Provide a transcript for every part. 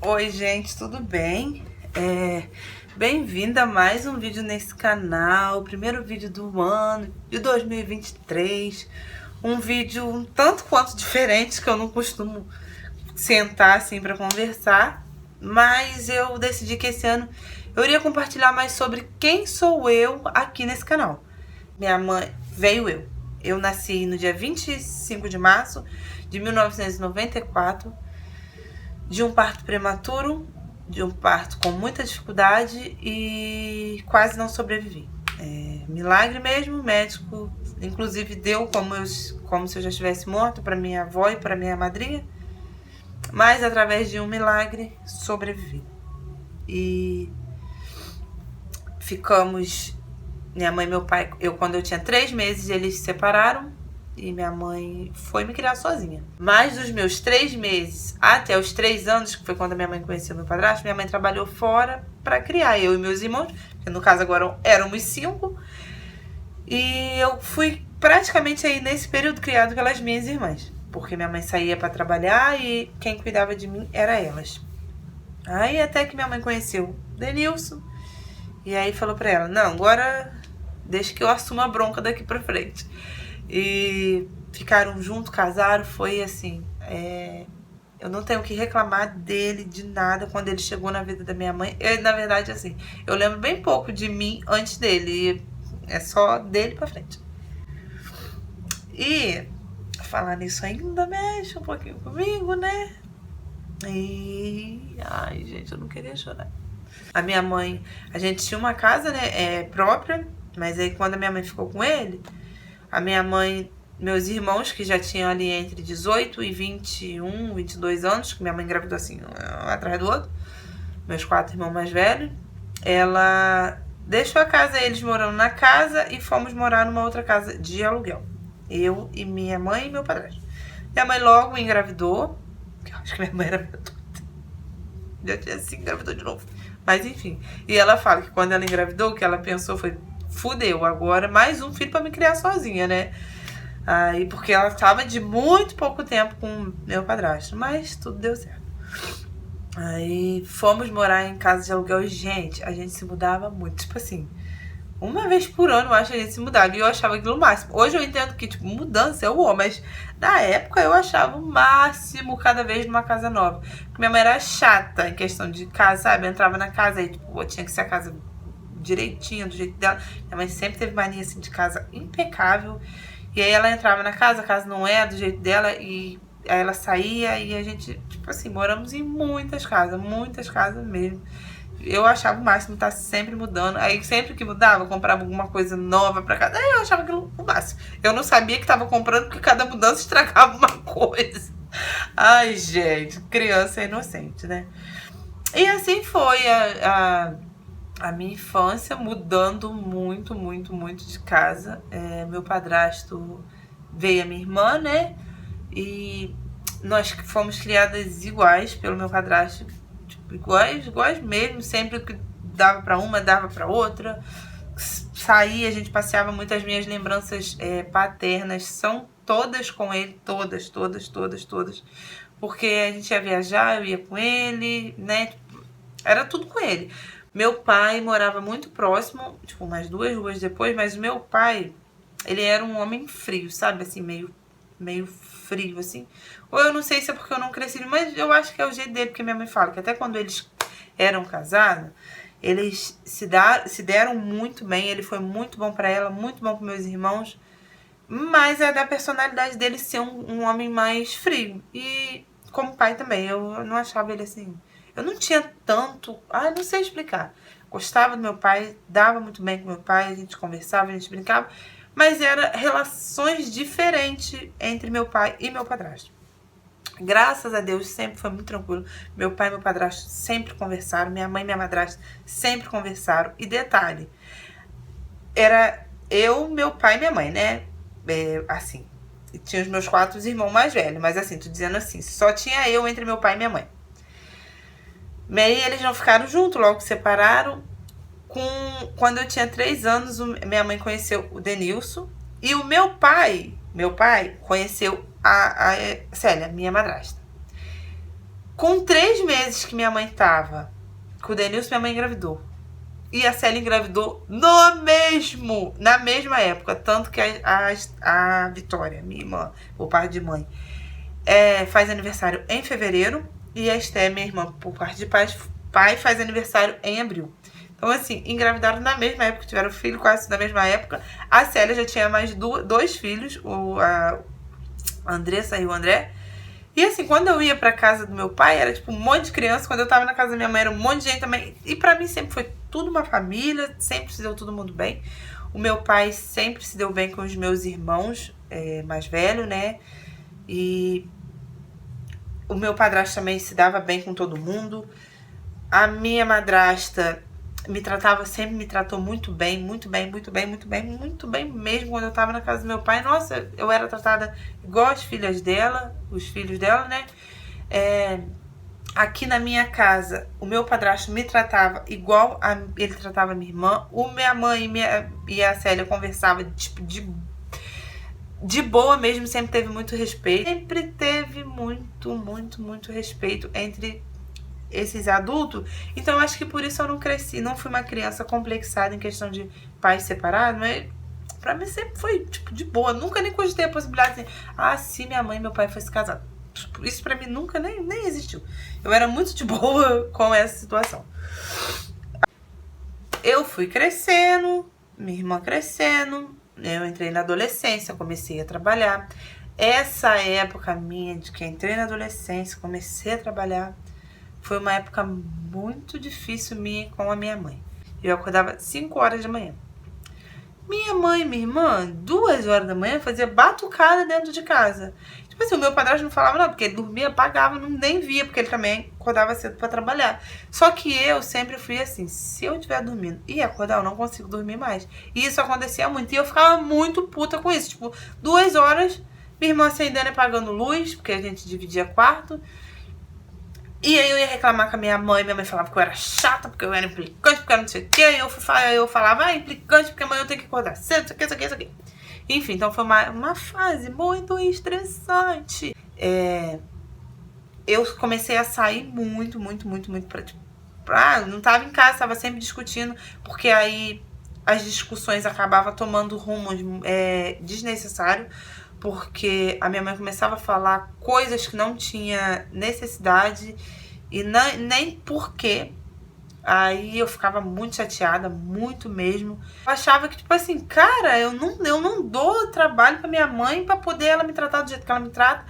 Oi gente, tudo bem? Bem-vinda a mais um vídeo nesse canal, primeiro vídeo do ano de 2023. Um vídeo um tanto quanto diferente, que eu não costumo sentar assim para conversar, mas eu decidi que esse ano eu iria compartilhar mais sobre quem sou eu aqui nesse canal. Minha mãe veio eu nasci no dia 25 de março de 1994, de um parto prematuro, de um parto com muita dificuldade e quase não sobrevivi. Milagre mesmo, o médico inclusive deu como se eu já estivesse morto para minha avó e para minha madrinha, mas através de um milagre sobrevivi. E ficamos, minha mãe e meu pai, quando eu tinha 3 meses eles se separaram e minha mãe foi me criar sozinha. Mas dos meus 3 meses até os 3 anos, que foi quando a minha mãe conheceu meu padrasto, minha mãe trabalhou fora para criar eu e meus irmãos, que no caso agora éramos 5. E eu fui praticamente aí nesse período criado pelas minhas irmãs, porque minha mãe saía para trabalhar e quem cuidava de mim era elas. Aí até que minha mãe conheceu o Denilson e aí falou para ela: não, agora deixa que eu assumo a bronca daqui para frente. E ficaram juntos, casaram, foi assim, eu não tenho que reclamar dele, de nada, quando ele chegou na vida da minha mãe. Na verdade, assim, eu lembro bem pouco de mim antes dele, é só dele pra frente. E falar nisso ainda mexe um pouquinho comigo, né? E ai, gente, eu não queria chorar. A minha mãe, a gente tinha uma casa, né, própria, mas aí quando a minha mãe ficou com ele, a minha mãe, meus irmãos, que já tinham ali entre 18 e 21, 22 anos, que minha mãe engravidou assim, um atrás do outro, meus 4 irmãos mais velhos, ela deixou a casa, eles morando na casa, e fomos morar numa outra casa de aluguel. Eu e minha mãe e meu padrasto. Minha mãe logo engravidou, que eu acho que minha mãe era minha doida. Já tinha assim, engravidou de novo. Mas enfim, e ela fala que quando ela engravidou, o que ela pensou foi: fudeu, agora mais um filho pra me criar sozinha, né? Aí, porque ela tava de muito pouco tempo com meu padrasto, mas tudo deu certo. Aí fomos morar em casa de aluguel e, gente, a gente se mudava muito, tipo assim, uma vez por ano, eu acho, a gente se mudava, e eu achava aquilo o máximo. Hoje eu entendo que, tipo, mudança é o ó, mas na época eu achava o máximo cada vez numa casa nova. Porque minha mãe era chata em questão de casa, sabe? Eu entrava na casa e, tipo, tinha que ser a casa direitinho, do jeito dela. Minha mãe sempre teve mania, assim, de casa impecável. E aí ela entrava na casa, a casa não é do jeito dela, e aí ela saía e a gente, tipo assim, moramos em muitas casas mesmo. Eu achava o máximo estar sempre mudando. Aí sempre que mudava, eu comprava alguma coisa nova pra casa. Aí eu achava aquilo o máximo. Eu não sabia que tava comprando porque cada mudança estragava uma coisa. Ai, gente, criança é inocente, né? E assim foi a minha infância, mudando muito, muito, muito de casa. Meu padrasto veio a minha irmã, né? E nós fomos criadas iguais pelo meu padrasto, tipo, iguais mesmo. Sempre que dava pra uma, dava pra outra. Saía, a gente passeava muito. As minhas lembranças paternas são todas com ele, todas. Porque a gente ia viajar, eu ia com ele, né? Era tudo com ele. Meu pai morava muito próximo, tipo, umas 2 ruas depois, mas o meu pai, ele era um homem frio, sabe? Assim, meio frio, assim. Ou eu não sei se é porque eu não cresci, mas eu acho que é o jeito dele, porque minha mãe fala que até quando eles eram casados, eles se deram muito bem, ele foi muito bom pra ela, muito bom pros meus irmãos, mas é da personalidade dele ser um homem mais frio. E como pai também, eu não achava ele assim. Eu não tinha tanto. Não sei explicar. Gostava do meu pai, dava muito bem com meu pai, a gente conversava, a gente brincava, mas era relações diferentes entre meu pai e meu padrasto. Graças a Deus sempre foi muito tranquilo. Meu pai e meu padrasto sempre conversaram, minha mãe e minha madrasta sempre conversaram. E detalhe, era eu, meu pai e minha mãe, né? Assim, tinha os meus 4 irmãos mais velhos, mas assim, tô dizendo assim, só tinha eu entre meu pai e minha mãe. E aí eles não ficaram juntos, logo separaram. Quando eu tinha 3 anos, minha mãe conheceu o Denilson. E o meu pai conheceu a Célia, minha madrasta. Com 3 meses que minha mãe tava com o Denilson, minha mãe engravidou. E a Célia engravidou na mesma época. Tanto que a Vitória, minha irmã, por parte de mãe, faz aniversário em fevereiro. E a Esté, minha irmã, por parte de pai, faz aniversário em abril. Então, assim, engravidaram na mesma época, tiveram filho quase na mesma época. A Célia já tinha mais 2 filhos, a Andressa e o André. E assim, quando eu ia pra casa do meu pai, era tipo um monte de criança. Quando eu tava na casa da minha mãe, era um monte de gente também. E pra mim sempre foi tudo uma família, sempre se deu todo mundo bem. O meu pai sempre se deu bem com os meus irmãos mais velhos, né? E o meu padrasto também se dava bem com todo mundo. A minha madrasta sempre me tratou muito bem, muito bem, muito bem, muito bem, muito bem mesmo. Quando eu tava na casa do meu pai, nossa, eu era tratada igual as filhas dela, os filhos dela, né? Aqui na minha casa, o meu padrasto me tratava igual ele tratava a minha irmã. Minha mãe e a Célia conversavam tipo, de boa mesmo, sempre teve muito respeito. Sempre teve muito, muito, muito respeito entre esses adultos. Então, acho que por isso eu não cresci. Não fui uma criança complexada em questão de pais separados, mas pra mim sempre foi, tipo, de boa. Nunca nem cogitei a possibilidade de se minha mãe e meu pai fossem casados. Isso pra mim nunca nem existiu. Eu era muito de boa com essa situação. Eu fui crescendo, minha irmã crescendo, eu entrei na adolescência, comecei a trabalhar. Essa época minha de que entrei na adolescência, comecei a trabalhar, foi uma época muito difícil minha com a minha mãe. Eu acordava 5 horas da manhã. Minha mãe e minha irmã, 2 horas da manhã, fazia batucada dentro de casa. Tipo assim, o meu padrasto não falava nada, porque ele dormia, apagava, nem via, porque ele também acordava cedo pra trabalhar. Só que eu sempre fui assim, se eu estiver dormindo e acordar, eu não consigo dormir mais. E isso acontecia muito, e eu ficava muito puta com isso. Tipo, 2 horas, minha irmã acendendo e apagando luz, porque a gente dividia quarto. E aí eu ia reclamar com a minha mãe falava que eu era chata, porque eu era implicante, porque eu não sei o que. Eu falava, implicante, porque amanhã eu tenho que acordar cedo, isso aqui. Enfim, então foi uma fase muito estressante. Eu comecei a sair muito não tava em casa, tava sempre discutindo, porque aí as discussões acabavam tomando rumos desnecessários, porque a minha mãe começava a falar coisas que não tinha necessidade e nem porquê. Aí eu ficava muito chateada, muito mesmo. Eu achava que, tipo assim, cara, eu não dou trabalho pra minha mãe pra poder ela me tratar do jeito que ela me trata.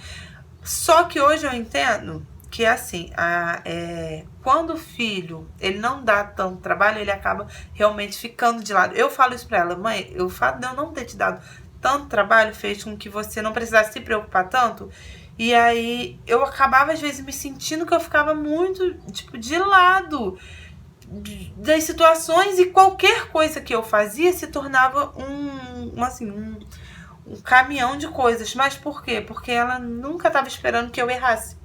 Só que hoje eu entendo que, assim, quando o filho, ele não dá tanto trabalho, ele acaba realmente ficando de lado. Eu falo isso pra ela, mãe, o fato de eu não ter te dado tanto trabalho fez com que você não precisasse se preocupar tanto. E aí eu acabava, às vezes, me sentindo que eu ficava muito, tipo, de lado das situações, e qualquer coisa que eu fazia se tornava um caminhão de coisas. Mas por quê? Porque ela nunca estava esperando que eu errasse.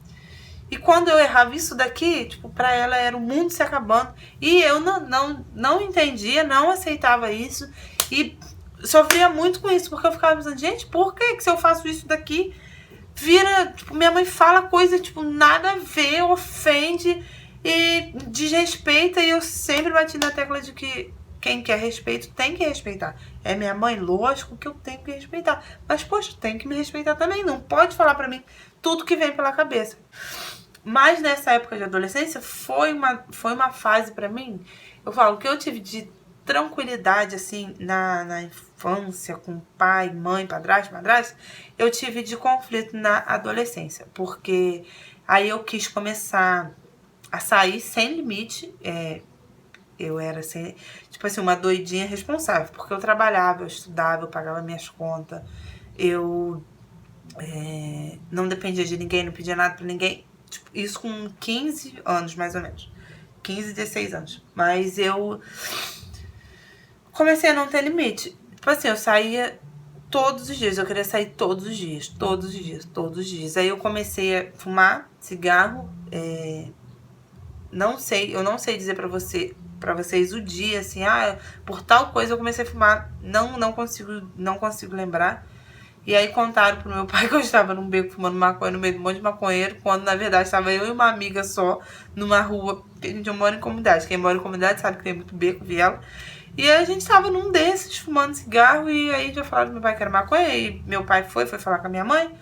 E quando eu errava isso daqui, tipo, pra ela era o mundo se acabando. E eu não entendia, não aceitava isso. E sofria muito com isso, porque eu ficava pensando, gente, por que se eu faço isso daqui, vira, tipo, minha mãe fala coisa, tipo, nada a ver, ofende e desrespeita. E eu sempre bati na tecla de que quem quer respeito tem que respeitar. É minha mãe, lógico que eu tenho que respeitar. Mas, poxa, tem que me respeitar também. Não pode falar pra mim tudo que vem pela cabeça. Mas nessa época de adolescência foi uma fase pra mim. Eu falo que eu tive de tranquilidade, assim, na infância, com pai, mãe, padrasto, madrasta, eu tive de conflito na adolescência. Porque aí eu quis começar a sair sem limite. Eu era assim, tipo assim, uma doidinha responsável, porque eu trabalhava, eu estudava, eu pagava minhas contas, eu não dependia de ninguém, não pedia nada pra ninguém. Tipo, isso com 15 anos, mais ou menos. 15, 16 anos. Mas eu comecei a não ter limite. Tipo assim, eu saía todos os dias, eu queria sair todos os dias. Aí eu comecei a fumar cigarro, eu não sei dizer pra vocês o dia, assim, por tal coisa eu comecei a fumar, não consigo lembrar. E aí contaram pro meu pai que eu estava num beco fumando maconha no meio de um monte de maconheiro, quando na verdade estava eu e uma amiga só numa rua, porque a gente mora em comunidade. Quem mora em comunidade sabe que tem muito beco, viela. E aí a gente tava num desses, fumando cigarro, e aí já falaram pro meu pai que era maconha, e meu pai foi falar com a minha mãe.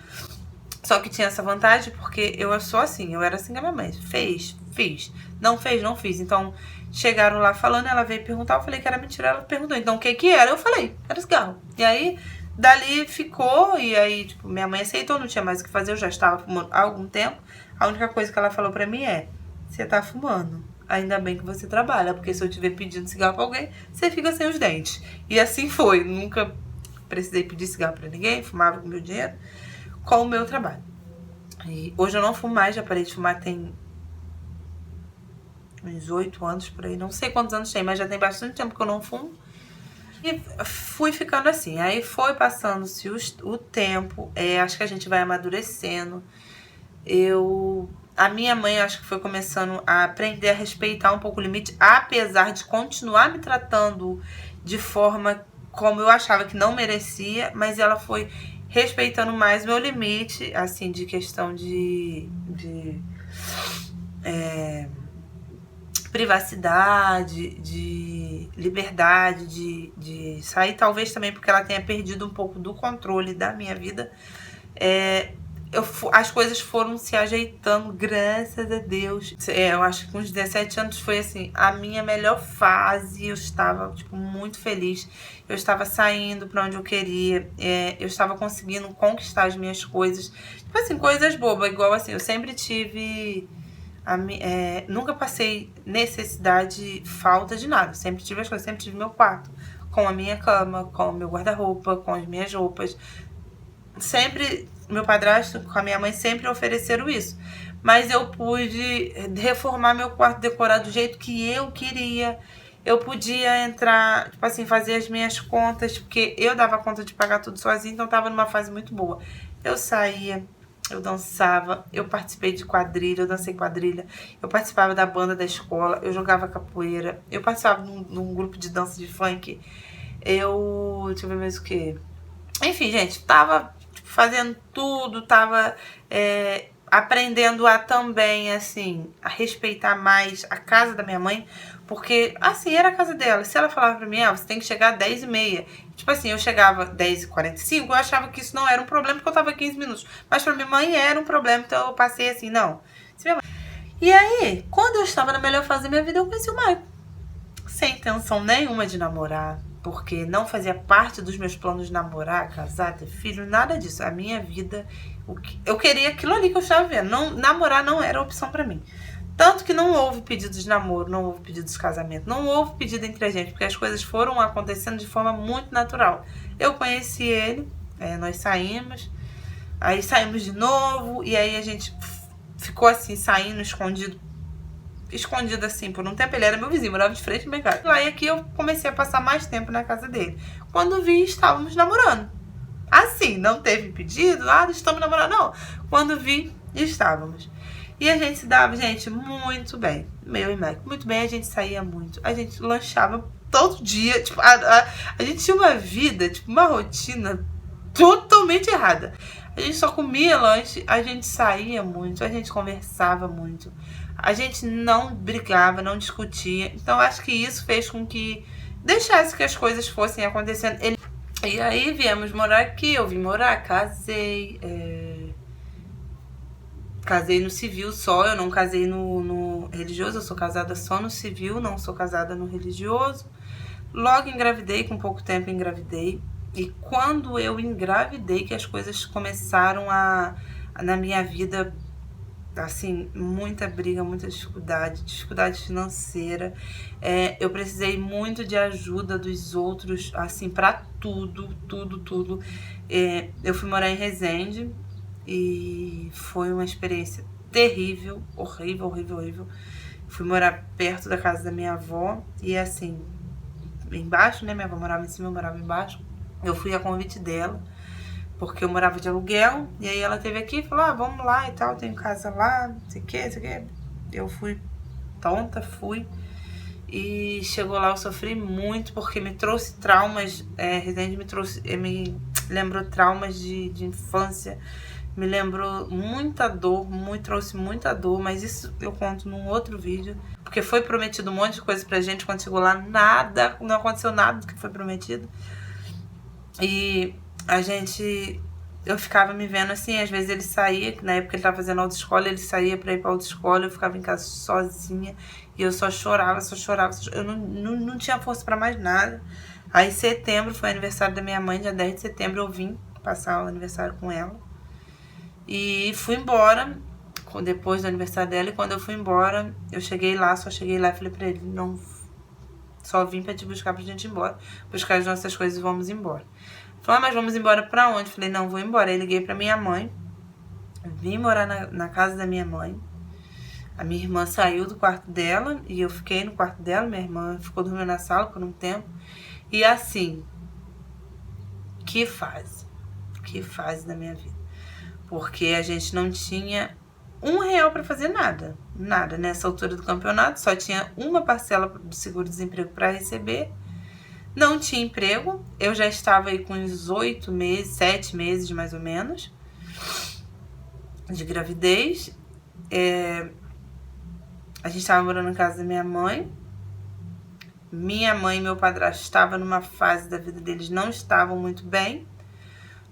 Só que tinha essa vantagem, porque eu sou assim, eu era assim com a minha mãe. Fez, fiz. Não fez, não fiz. Então, chegaram lá falando, ela veio perguntar, eu falei que era mentira, ela perguntou, então o que que era? Eu falei, era cigarro. E aí, dali ficou, e aí, tipo, minha mãe aceitou, não tinha mais o que fazer, eu já estava fumando há algum tempo. A única coisa que ela falou pra mim é, você tá fumando, ainda bem que você trabalha, porque se eu estiver pedindo cigarro pra alguém, você fica sem os dentes. E assim foi, nunca precisei pedir cigarro pra ninguém, fumava com meu dinheiro, com o meu trabalho. E hoje eu não fumo mais, já parei de fumar tem uns 8 anos por aí, não sei quantos anos tem, mas já tem bastante tempo que eu não fumo. E fui ficando assim, aí foi passando-se o tempo, acho que a gente vai amadurecendo. A minha mãe acho que foi começando a aprender a respeitar um pouco o limite, apesar de continuar me tratando de forma como eu achava que não merecia, mas ela foi respeitando mais meu limite, assim, de questão de privacidade, de liberdade, de sair, talvez também porque ela tenha perdido um pouco do controle da minha vida. As coisas foram se ajeitando, graças a Deus. Eu acho que com uns 17 anos foi assim, a minha melhor fase. Eu estava, tipo, muito feliz. Eu estava saindo pra onde eu queria. Eu estava conseguindo conquistar as minhas coisas. Tipo assim, coisas bobas, igual assim, eu sempre tive... nunca passei necessidade, falta de nada. Sempre tive as coisas, sempre tive meu quarto, com a minha cama, com o meu guarda-roupa, com as minhas roupas. Sempre, meu padrasto com a minha mãe sempre ofereceram isso. Mas eu pude reformar meu quarto, decorar do jeito que eu queria. Eu podia entrar, tipo assim, fazer as minhas contas, porque eu dava conta de pagar tudo sozinha, então eu tava numa fase muito boa. Eu saía, eu dançava, eu participei de quadrilha, eu dancei quadrilha, eu participava da banda da escola, eu jogava capoeira, eu participava num grupo de dança de funk, deixa eu ver mais o que. Enfim, gente, tava fazendo tudo, tava aprendendo a também, assim, a respeitar mais a casa da minha mãe, porque, assim, era a casa dela. Se ela falava pra mim, você tem que chegar às 10h30. Tipo assim, eu chegava às 10h45, eu achava que isso não era um problema, porque eu tava 15 minutos. Mas pra minha mãe era um problema, então eu passei assim, não. E aí, quando eu estava na melhor fase da minha vida, eu conheci o Maicon. Sem intenção nenhuma de namorar, porque não fazia parte dos meus planos de namorar, casar, ter filho, nada disso. A minha vida, eu queria aquilo ali que eu estava vendo. Não, namorar não era opção pra mim. Tanto que não houve pedido de namoro, não houve pedido de casamento, não houve pedido entre a gente, porque as coisas foram acontecendo de forma muito natural. Eu conheci ele, nós saímos, aí saímos de novo, e aí a gente ficou assim, saindo, escondido assim, por um tempo. Ele era meu vizinho, morava de frente ao meu casa. Lá e aqui eu comecei a passar mais tempo na casa dele. Quando vi, estávamos namorando. Assim, não teve pedido, estamos namorando, não. Quando vi, estávamos. E a gente se dava, gente, muito bem. Meu e Mac, muito bem, a gente saía muito. A gente lanchava todo dia. Tipo, a gente tinha uma vida, tipo, uma rotina totalmente errada. A gente só comia lanche, a gente saía muito, a gente conversava muito. A gente não brigava, não discutia. Então, acho que isso fez com que deixasse que as coisas fossem acontecendo. E aí, viemos morar aqui, eu vim morar, casei. Casei no civil só, eu não casei no religioso. Eu sou casada só no civil, não sou casada no religioso. Logo engravidei, com pouco tempo engravidei. E quando eu engravidei, que as coisas começaram na minha vida, assim, muita briga, muita dificuldade financeira. Eu precisei muito de ajuda dos outros, assim, pra tudo. Eu fui morar em Resende e foi uma experiência terrível, horrível. Fui morar perto da casa da minha avó e, assim, embaixo, né? Minha avó morava em cima, eu morava embaixo. Eu fui a convite dela, porque eu morava de aluguel, e aí ela esteve aqui e falou, vamos lá e tal, tenho casa lá, não sei o que. Eu fui tonta, e chegou lá, eu sofri muito, porque me trouxe traumas, Resende me lembrou traumas de infância, me lembrou muita dor, trouxe muita dor, mas isso eu conto num outro vídeo, porque foi prometido um monte de coisa pra gente, quando chegou lá nada, não aconteceu nada do que foi prometido. E eu ficava me vendo assim, às vezes ele saía, na época ele tava fazendo autoescola, ele saía pra ir pra autoescola, eu ficava em casa sozinha, e eu só chorava, eu não tinha força pra mais nada. Aí setembro foi aniversário da minha mãe, dia 10 de setembro eu vim passar o aniversário com ela. E fui embora, depois do aniversário dela, e quando eu fui embora, eu cheguei lá, só cheguei lá e falei pra ele, não, só vim pra te buscar pra gente ir embora, buscar as nossas coisas e vamos embora. Falei, mas vamos embora pra onde? Falei, não, vou embora. Aí liguei pra minha mãe, vim morar na casa da minha mãe. A minha irmã saiu do quarto dela e eu fiquei no quarto dela, minha irmã ficou dormindo na sala por um tempo. E assim, que fase da minha vida. Porque a gente não tinha R$1 pra fazer nada. Nada. Nessa altura do campeonato, só tinha uma parcela do seguro-desemprego pra receber. Não tinha emprego. Eu já estava aí com uns 8 meses, 7 meses mais ou menos, de gravidez. A gente estava morando na casa da minha mãe. Minha mãe e meu padrasto estavam numa fase da vida deles, não estavam muito bem,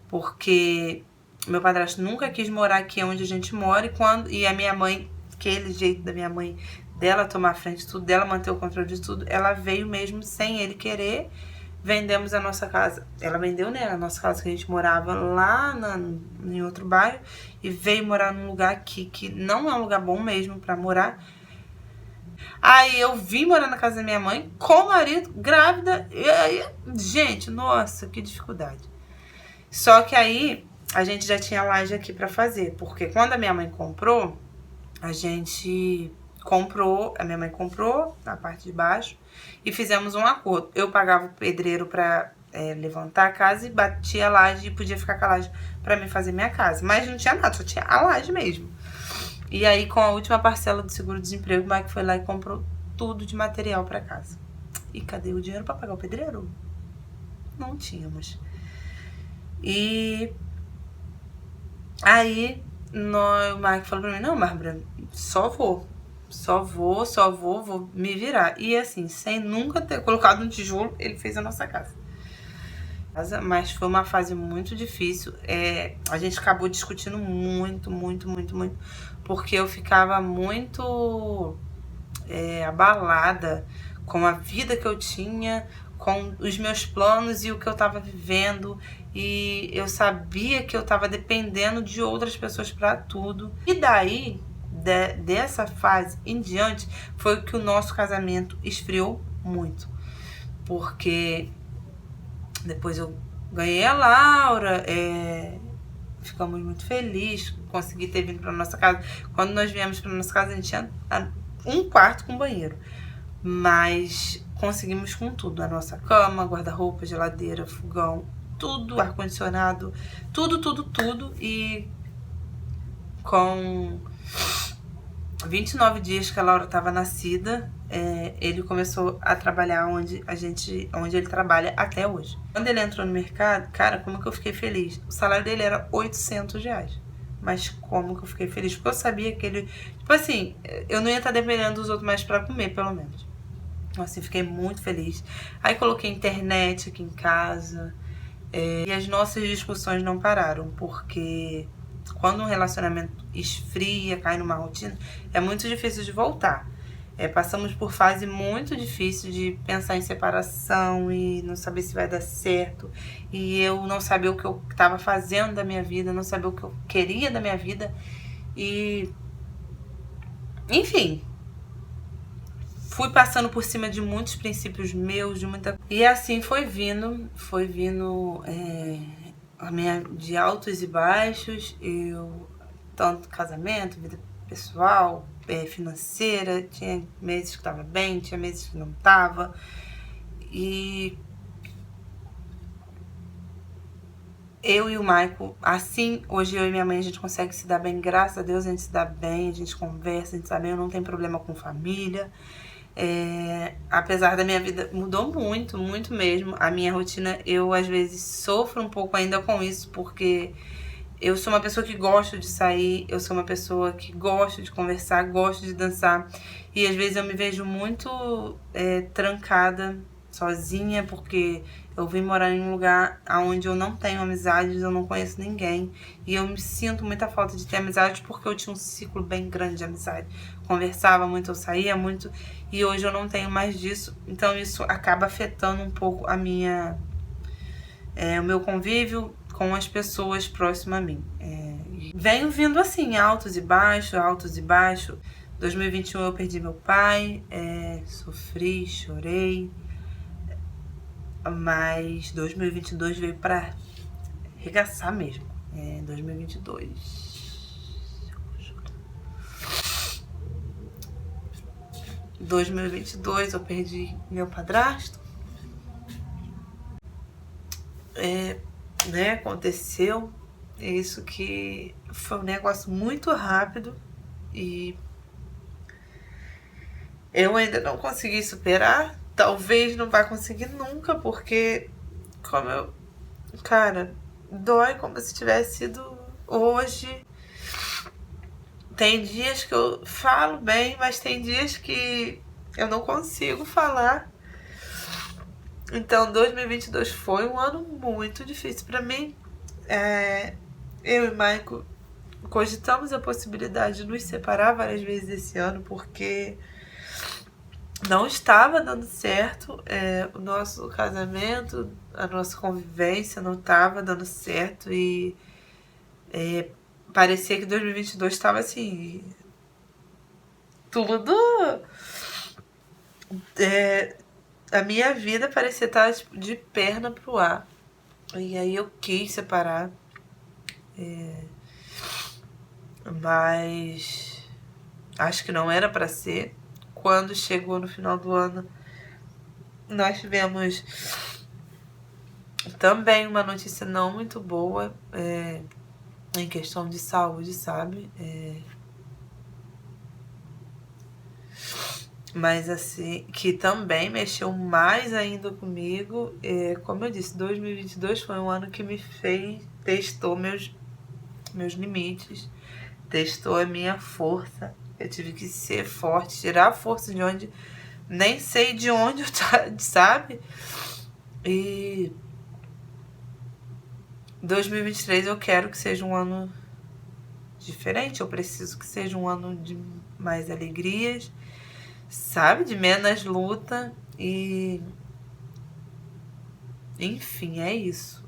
porque meu padrasto nunca quis morar aqui onde a gente mora, e a minha mãe, aquele jeito da minha mãe, dela tomar a frente de tudo, dela manter o controle de tudo, ela veio mesmo sem ele querer. Vendemos a nossa casa, ela vendeu, né, a nossa casa que a gente morava lá em outro bairro, e veio morar num lugar aqui que não é um lugar bom mesmo pra morar. Aí eu vim morar na casa da minha mãe com o marido, grávida, e aí, gente, nossa, que dificuldade. Só que aí a gente já tinha laje aqui pra fazer, porque quando a minha mãe comprou, a minha mãe comprou a parte de baixo e fizemos um acordo. Eu pagava o pedreiro pra levantar a casa e batia a laje e podia ficar com a laje pra me fazer minha casa. Mas não tinha nada, só tinha a laje mesmo. E aí, com a última parcela do seguro-desemprego, o Mike foi lá e comprou tudo de material pra casa. E cadê o dinheiro pra pagar o pedreiro? Não tínhamos. E aí, o Mike falou pra mim, não, Bárbara, só vou me virar. E assim, sem nunca ter colocado um tijolo, ele fez a nossa casa. Mas foi uma fase muito difícil. A gente acabou discutindo muito, porque eu ficava muito abalada com a vida que eu tinha, com os meus planos e o que eu tava vivendo. E eu sabia que eu tava dependendo de outras pessoas para tudo. E daí, dessa fase em diante, foi que o nosso casamento esfriou muito. Porque depois eu ganhei a Laura, ficamos muito felizes, consegui ter vindo pra nossa casa. Quando nós viemos pra nossa casa, a gente tinha um quarto com banheiro. Mas conseguimos com tudo, a nossa cama, guarda-roupa, geladeira, fogão, tudo, ar-condicionado, tudo. E com 29 dias que a Laura estava nascida, ele começou a trabalhar onde ele trabalha até hoje. Quando ele entrou no mercado, cara, como que eu fiquei feliz? O salário dele era R$800. Mas como que eu fiquei feliz? Porque eu sabia que ele... Tipo assim, eu não ia estar dependendo dos outros mais pra comer, pelo menos. Então, assim, fiquei muito feliz. Aí coloquei internet aqui em casa. E as nossas discussões não pararam, porque quando um relacionamento esfria, cai numa rotina, é muito difícil de voltar. Passamos por fase muito difícil de pensar em separação e não saber se vai dar certo. E eu não sabia o que eu estava fazendo da minha vida, não sabia o que eu queria da minha vida. E, enfim, fui passando por cima de muitos princípios meus, E assim foi vindo de altos e baixos, tanto casamento, vida pessoal, financeira, tinha meses que estava bem, tinha meses que não estava. E eu e o Maico, assim, hoje eu e minha mãe, a gente consegue se dar bem, graças a Deus a gente se dá bem, a gente conversa, a gente sabe, eu não tenho problema com família. Apesar da minha vida, mudou muito, muito mesmo. A minha rotina, eu às vezes sofro um pouco ainda com isso, porque eu sou uma pessoa que gosto de sair, eu sou uma pessoa que gosto de conversar, gosto de dançar. E às vezes eu me vejo muito trancada, sozinha, porque eu vim morar em um lugar onde eu não tenho amizades, eu não conheço ninguém. E eu me sinto muita falta de ter amizade, porque eu tinha um ciclo bem grande de amizade. Conversava muito, eu saía muito, e hoje eu não tenho mais disso. Então isso acaba afetando um pouco a minha... o meu convívio com as pessoas próximas a mim. Venho vindo assim, altos e baixos, altos e baixos. 2021 eu perdi meu pai, sofri, chorei, mas 2022 veio pra arregaçar mesmo. 2022... 2022 eu perdi meu padrasto. Aconteceu isso, que foi um negócio muito rápido e eu ainda não consegui superar. Talvez não vá conseguir nunca, porque cara, dói como se tivesse sido hoje. Tem dias que eu falo bem, mas tem dias que eu não consigo falar. Então 2022 foi um ano muito difícil pra mim. Eu e Maico cogitamos a possibilidade de nos separar várias vezes esse ano, porque não estava dando certo. O nosso casamento, a nossa convivência não estava dando certo, e parecia que 2022 estava assim, tudo... a minha vida parecia estar tipo, de perna pro ar. E aí eu quis separar, mas acho que não era pra ser. Quando chegou no final do ano, nós tivemos também uma notícia não muito boa, em questão de saúde, sabe? Mas assim, que também mexeu mais ainda comigo. Como eu disse, 2022 foi um ano que me testou meus limites, testou a minha força. Eu tive que ser forte, tirar a força de onde nem sei de onde eu sabe? E 2023 eu quero que seja um ano diferente, eu preciso que seja um ano de mais alegrias, sabe? De menos luta. E enfim, é isso.